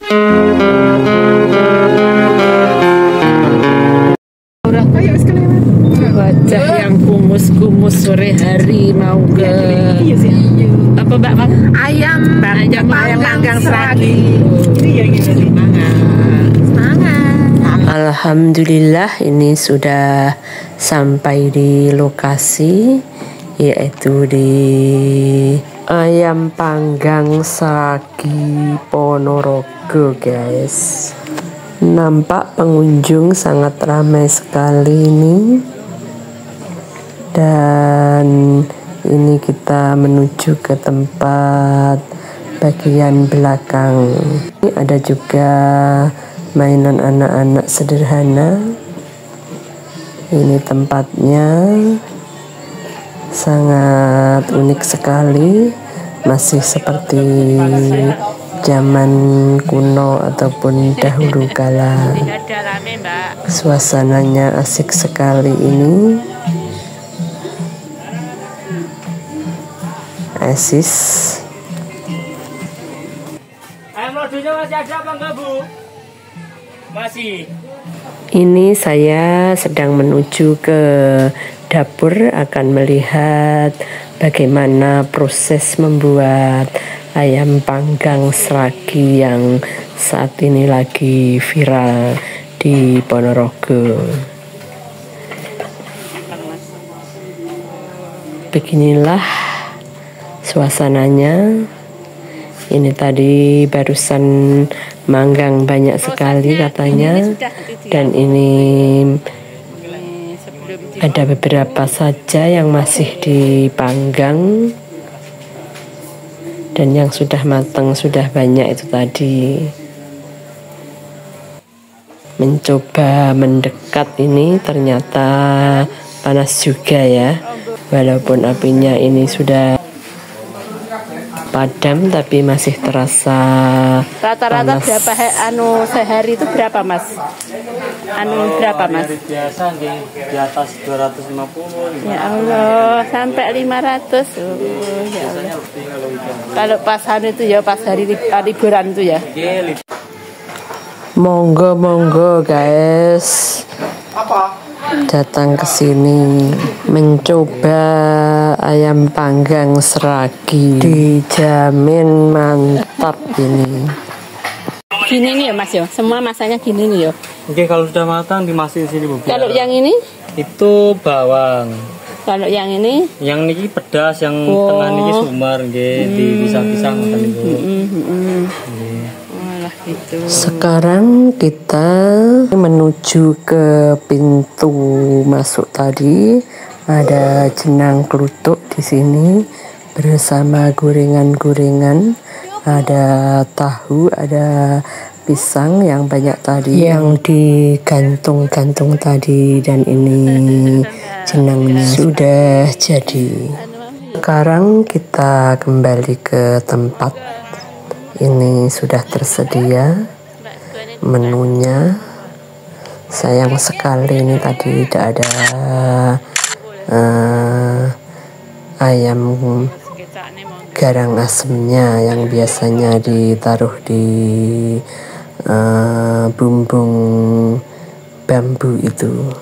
Wajah yang kumus-kumus sore hari mau ke apa Mbak? Ayam panggang seragi. Semangat. Alhamdulillah ini sudah sampai di lokasi, yaitu di ayam panggang seragi Ponorogo, guys. Nampak pengunjung sangat ramai sekali ini. Dan ini kita menuju ke tempat bagian belakang. Ini ada juga mainan anak-anak sederhana. Ini tempatnya sangat unik sekali, masih seperti zaman kuno ataupun dahulu kala. Suasananya asik sekali ini. Asis. Ayam rodonya masih ada apa enggak, Bu? Masih. Ini saya sedang menuju ke dapur, akan melihat bagaimana proses membuat ayam panggang seragi yang saat ini lagi viral di Ponorogo. Beginilah suasananya. Ini tadi barusan manggang banyak sekali katanya, dan ini ada beberapa saja yang masih dipanggang, dan yang sudah matang sudah banyak itu tadi. Mencoba mendekat ini ternyata panas juga ya, walaupun apinya ini sudah padam tapi masih terasa. Rata-rata berapa sehari itu berapa, Mas? Berapa, Mas? Biasa di atas 250. Ya Allah, sampai 500. Ya Allah. Kalau pas hari itu ya, pas hari liburan itu ya. Monggo guys. Datang ke sini mencoba ayam panggang seragi, dijamin mantap ini. Gini nih ya, Mas ya, semua masanya gini nih ya. Oke, kalau sudah matang dimasukin sini, Bu. Kalau yang ini? Itu bawang. Kalau yang ini? Yang niki pedas, yang tengah niki sumar, nggih, dipisah-pisah ngoten niku. Gitu. Sekarang kita menuju ke pintu masuk tadi. Ada jenang kluthuk di sini bersama gorengan-gorengan. Ada tahu, ada pisang yang banyak tadi yang digantung-gantung tadi, dan ini jenangnya sudah jadi. Sekarang kita kembali ke tempat. Ini sudah tersedia menunya. Sayang sekali ini tadi tidak ada ayam garang asemnya yang biasanya ditaruh di bumbung bambu itu.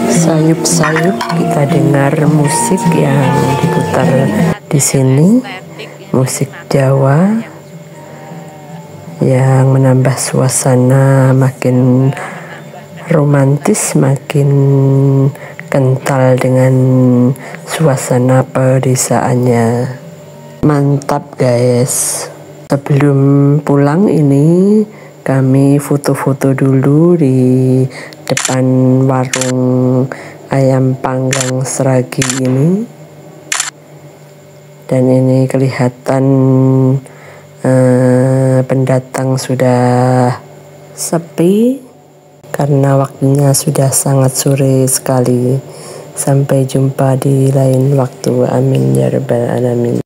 Sayup-sayup kita dengar musik yang diputar di sini. Musik Jawa yang menambah suasana makin romantis, makin kental dengan suasana pedesaannya. Mantap guys. Sebelum pulang ini kami foto-foto dulu di depan warung ayam panggang seragi ini. Dan ini kelihatan pendatang sudah sepi karena waktunya sudah sangat sore sekali. Sampai jumpa di lain waktu. Amin ya rabbal alamin.